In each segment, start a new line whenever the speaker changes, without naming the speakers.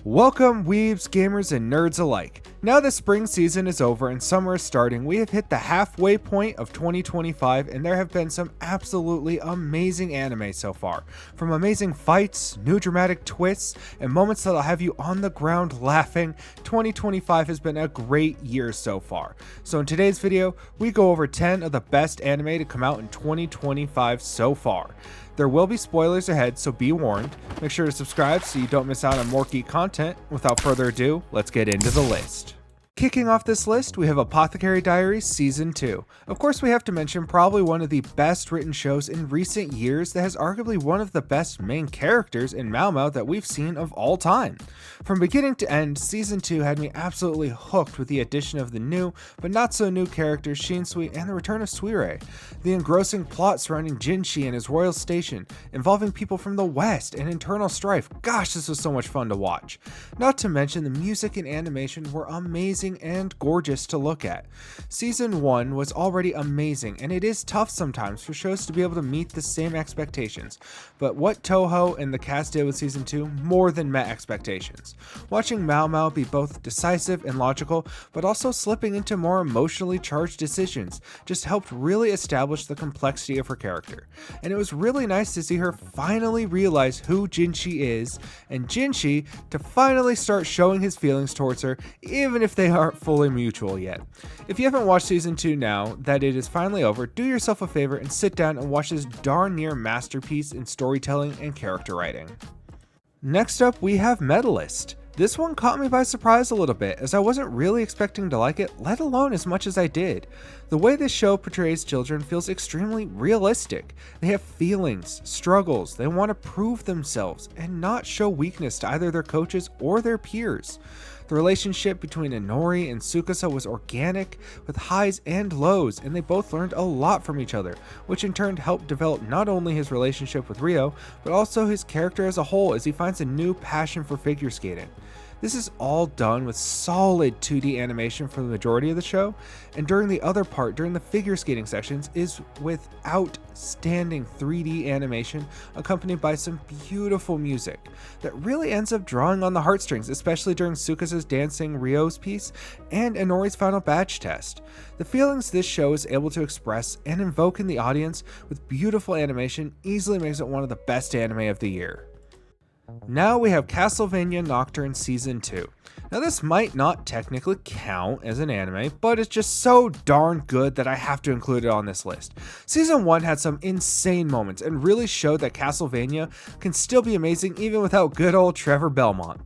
Welcome weebs, gamers, and nerds alike. Now that spring season is over and summer is starting, we have hit the halfway point of 2025 and there have been some absolutely amazing anime so far. From amazing fights, new dramatic twists, and moments that'll have you on the ground laughing, 2025 has been a great year so far. So in today's video, we go over 10 of the best anime to come out in 2025 so far. There will be spoilers ahead, so be warned. Make sure to subscribe so you don't miss out on more geek content. Without further ado, let's get into the list. Kicking off this list, we have Apothecary Diaries Season 2. Of course, we have to mention probably one of the best written shows in recent years that has arguably one of the best main characters in Mao Mao that we've seen of all time. From beginning to end, Season 2 had me absolutely hooked with the addition of the new, but not so new characters Shinsui and the return of Suire. The engrossing plot surrounding Jinshi and his royal station, involving people from the West and internal strife. Gosh, this was so much fun to watch. Not to mention the music and animation were amazing and gorgeous to look at. Season 1 was already amazing, and it is tough sometimes for shows to be able to meet the same expectations, but what Toho and the cast did with Season 2 more than met expectations. Watching Mao Mao be both decisive and logical, but also slipping into more emotionally charged decisions, just helped really establish the complexity of her character. And it was really nice to see her finally realize who Jinshi is, and Jinshi to finally start showing his feelings towards her, even if they aren't fully mutual yet. If you haven't watched Season 2 now that it is finally over, do yourself a favor and sit down and watch this darn near masterpiece in storytelling and character writing. Next up, we have Medalist. This one caught me by surprise a little bit, as I wasn't really expecting to like it, let alone as much as I did. The way this show portrays children feels extremely realistic. They have feelings, struggles, they want to prove themselves, and not show weakness to either their coaches or their peers. The relationship between Inori and Tsukasa was organic, with highs and lows, and they both learned a lot from each other, which in turn helped develop not only his relationship with Ryo, but also his character as a whole as he finds a new passion for figure skating. This is all done with solid 2D animation for the majority of the show, and during the other part, during the figure skating sections, is with outstanding 3D animation accompanied by some beautiful music that really ends up drawing on the heartstrings, especially during Tsukasa's dancing Ryo's piece and Inori's final badge test. The feelings this show is able to express and invoke in the audience with beautiful animation easily makes it one of the best anime of the year. Now we have Castlevania Nocturne Season 2. Now this might not technically count as an anime, but it's just so darn good that I have to include it on this list. Season 1 had some insane moments and really showed that Castlevania can still be amazing even without good old Trevor Belmont.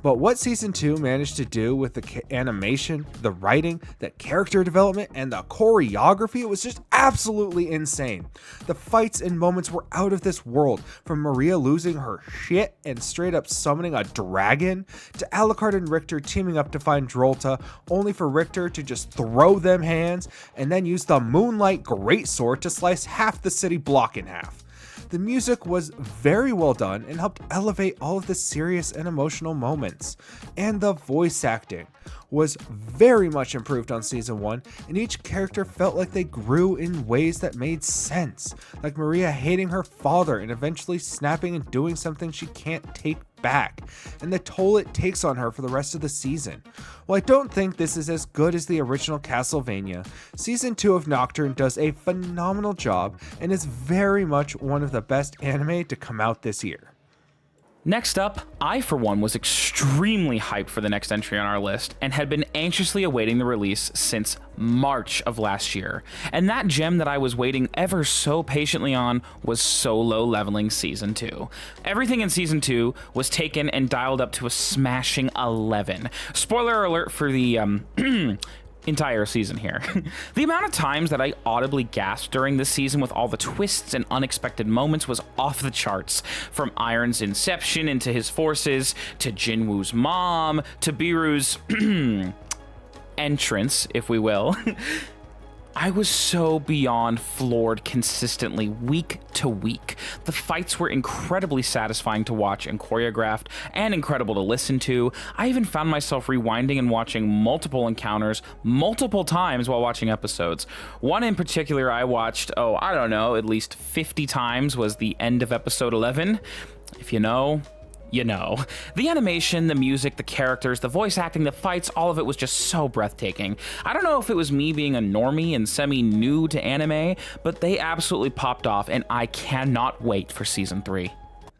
But what Season 2 managed to do with the animation, the writing, the character development, and the choreography was just absolutely insane. The fights and moments were out of this world, from Maria losing her shit and straight up summoning a dragon, to Alucard and Richter teaming up to find Drolta, only for Richter to just throw them hands and then use the Moonlight Greatsword to slice half the city block in half. The music was very well done and helped elevate all of the serious and emotional moments. And the voice acting was very much improved on Season 1, and each character felt like they grew in ways that made sense, like Maria hating her father and eventually snapping and doing something she can't take back, and the toll it takes on her for the rest of the season. While I don't think this is as good as the original Castlevania, Season 2 of Nocturne does a phenomenal job and is very much one of the best anime to come out this year.
Next up, I for one was extremely hyped for the next entry on our list and had been anxiously awaiting the release since March of last year. And that gem that I was waiting ever so patiently on was Solo Leveling Season 2. Everything in Season 2 was taken and dialed up to a smashing 11. Spoiler alert for the entire season here. The amount of times that I audibly gasped during this season with all the twists and unexpected moments was off the charts. From Iron's inception into his forces, to Jinwoo's mom, to Biru's entrance, if we will. I was so beyond floored consistently, week to week. The fights were incredibly satisfying to watch and choreographed, and incredible to listen to. I even found myself rewinding and watching multiple encounters multiple times while watching episodes. One in particular I watched, at least 50 times was the end of episode 11. If you know, you know. The animation, the music, the characters, the voice acting, the fights, all of it was just so breathtaking. I don't know if it was me being a normie and semi-new to anime, but they absolutely popped off, and I cannot wait for season 3.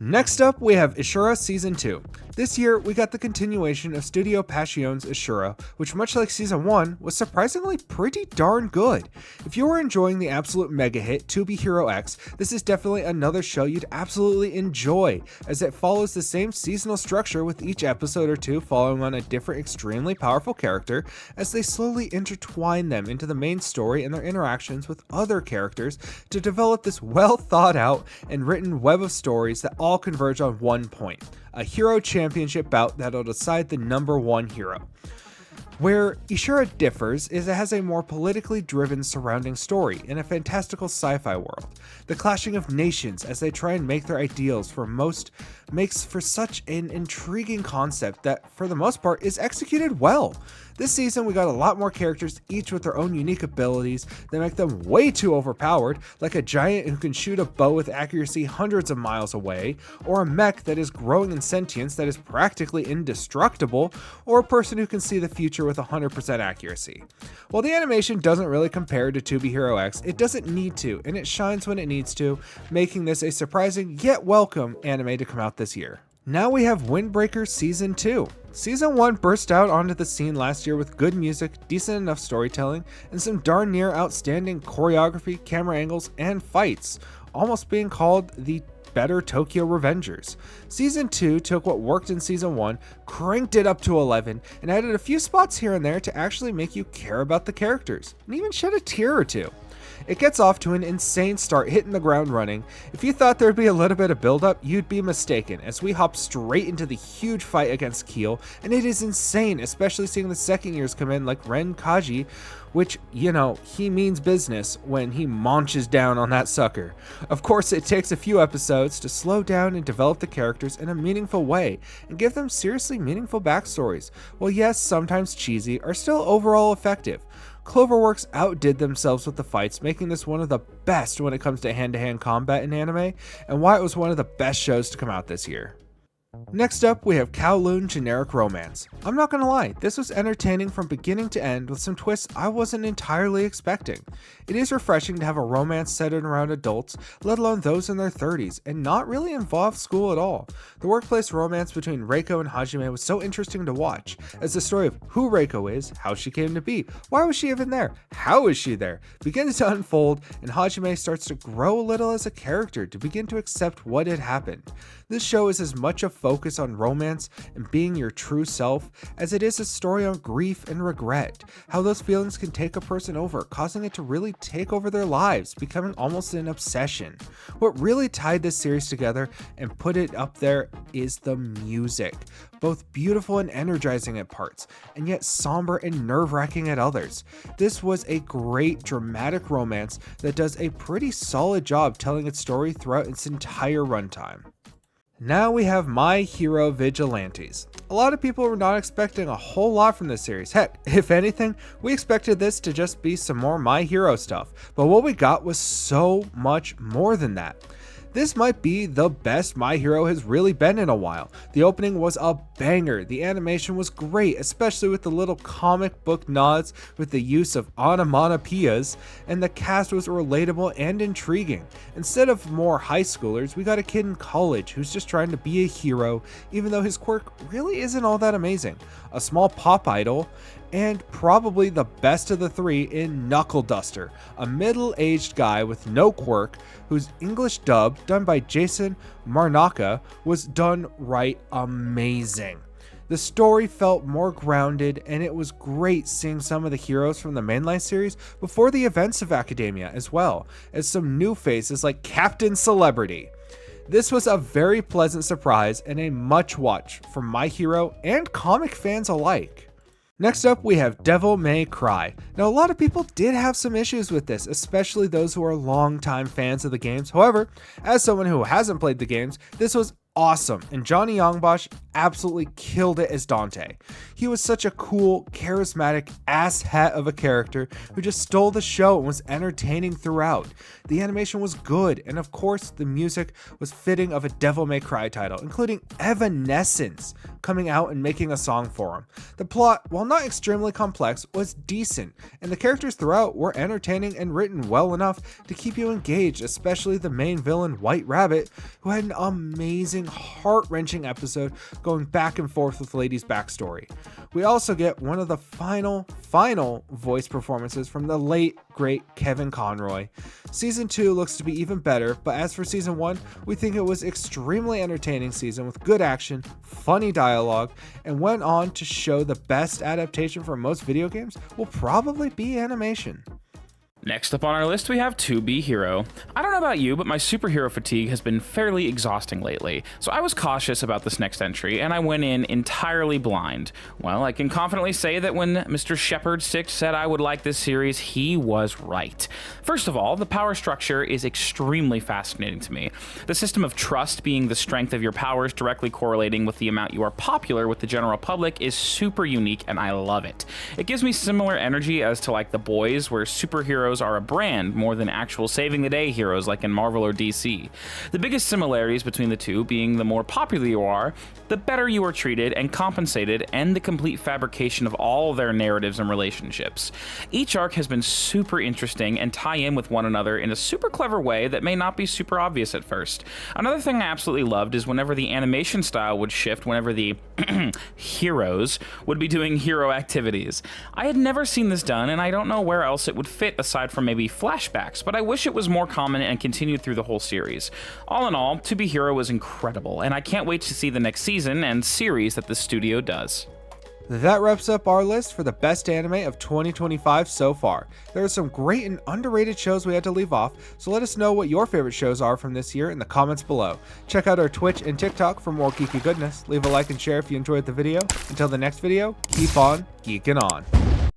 Next up, we have Ishura Season 2. This year, we got the continuation of Studio Passion's Ishura, which much like Season 1, was surprisingly pretty darn good. If you are enjoying the absolute mega hit To Be Hero X, this is definitely another show you'd absolutely enjoy, as it follows the same seasonal structure with each episode or two following on a different extremely powerful character as they slowly intertwine them into the main story and their interactions with other characters to develop this well thought out and written web of stories that all converge on one point: a hero championship bout that'll decide the number one hero. Where Ishura differs is it has a more politically driven surrounding story in a fantastical sci-fi world. The clashing of nations as they try and make their ideals for most makes for such an intriguing concept that for the most part is executed well. This season we got a lot more characters, each with their own unique abilities that make them way too overpowered, like a giant who can shoot a bow with accuracy hundreds of miles away, or a mech that is growing in sentience that is practically indestructible, or a person who can see the future with 100% accuracy. While the animation doesn't really compare to To Be Hero X, it doesn't need to, and it shines when it needs to, making this a surprising yet welcome anime to come out this year. Now we have Windbreaker Season 2. Season 1 burst out onto the scene last year with good music, decent enough storytelling, and some darn near outstanding choreography, camera angles, and fights, almost being called the better Tokyo Revengers. Season 2 took what worked in Season 1, cranked it up to 11, and added a few spots here and there to actually make you care about the characters, and even shed a tear or two. It gets off to an insane start, hitting the ground running. If you thought there'd be a little bit of build-up, you'd be mistaken, as we hop straight into the huge fight against Keel, and it is insane, especially seeing the second years come in like Ren Kaji, which, you know, he means business when he munches down on that sucker. Of course, it takes a few episodes to slow down and develop the characters in a meaningful way, and give them seriously meaningful backstories, while yes, sometimes cheesy, are still overall effective. Cloverworks outdid themselves with the fights, making this one of the best when it comes to hand-to-hand combat in anime, and why it was one of the best shows to come out this year. Next up, we have Kowloon Generic Romance. I'm not gonna lie, this was entertaining from beginning to end with some twists I wasn't entirely expecting. It is refreshing to have a romance centered around adults, let alone those in their 30s, and not really involve school at all. The workplace romance between Reiko and Hajime was so interesting to watch, as the story of who Reiko is, how she came to be, why was she even there, how is she there, begins to unfold, and Hajime starts to grow a little as a character to begin to accept what had happened. This show is as much a focus on romance and being your true self as it is a story on grief and regret, how those feelings can take a person over, causing it to really take over their lives, becoming almost an obsession. What really tied this series together and put it up there is the music, both beautiful and energizing at parts, and yet somber and nerve-wracking at others. This was a great dramatic romance that does a pretty solid job telling its story throughout its entire runtime. Now we have My Hero Vigilantes. A lot of people were not expecting a whole lot from this series. Heck, if anything, we expected this to just be some more My Hero stuff, but what we got was so much more than that. This might be the best My Hero has really been in a while. The opening was a banger, the animation was great, especially with the little comic book nods with the use of onomatopoeias, and the cast was relatable and intriguing. Instead of more high schoolers, we got a kid in college who's just trying to be a hero, even though his quirk really isn't all that amazing. A small pop idol, and probably the best of the three in Knuckle Duster, a middle-aged guy with no quirk whose English dub, done by Jason Marnaka, was done right amazing. The story felt more grounded, and it was great seeing some of the heroes from the mainline series before the events of Academia, as well as some new faces like Captain Celebrity. This was a very pleasant surprise and a much watch for My Hero and comic fans alike. Next up, we have Devil May Cry. Now, a lot of people did have some issues with this, especially those who are longtime fans of the games. However, as someone who hasn't played the games, this was awesome, and Johnny Yongbosch absolutely killed it as Dante. He was such a cool, charismatic asshat of a character who just stole the show and was entertaining throughout. The animation was good, and of course, the music was fitting of a Devil May Cry title, including Evanescence coming out and making a song for him. The plot, while not extremely complex, was decent, and the characters throughout were entertaining and written well enough to keep you engaged, especially the main villain, White Rabbit, who had an amazing, heart-wrenching episode going back and forth with Lady's backstory. We also get one of the final voice performances from the late, great Kevin Conroy. Season 2 looks to be even better, but as for Season 1, we think it was extremely entertaining season with good action, funny dialogue, and went on to show the best adaptation for most video games will probably be animation.
Next up on our list, we have To Be Hero. I don't know about you, but my superhero fatigue has been fairly exhausting lately, so I was cautious about this next entry, and I went in entirely blind. Well, I can confidently say that when Mr. Shepard6 said I would like this series, he was right. First of all, the power structure is extremely fascinating to me. The system of trust being the strength of your powers directly correlating with the amount you are popular with the general public is super unique, and I love it. It gives me similar energy as to like The Boys, where superheroes are a brand more than actual saving the day heroes like in Marvel or DC. The biggest similarities between the two being the more popular you are, the better you are treated and compensated, and the complete fabrication of all their narratives and relationships. Each arc has been super interesting and tie in with one another in a super clever way that may not be super obvious at first. Another thing I absolutely loved is whenever the animation style would shift whenever the heroes would be doing hero activities. I had never seen this done, and I don't know where else it would fit aside from maybe flashbacks, but I wish it was more common and continued through the whole series. All in all, To Be Hero was incredible, and I can't wait to see the next season and series that the studio does.
That wraps up our list for the best anime of 2025 so far. There are some great and underrated shows we had to leave off, so let us know what your favorite shows are from this year in the comments below. Check out our Twitch and TikTok for more geeky goodness. Leave a like and share if you enjoyed the video. Until the next video, keep on geeking on.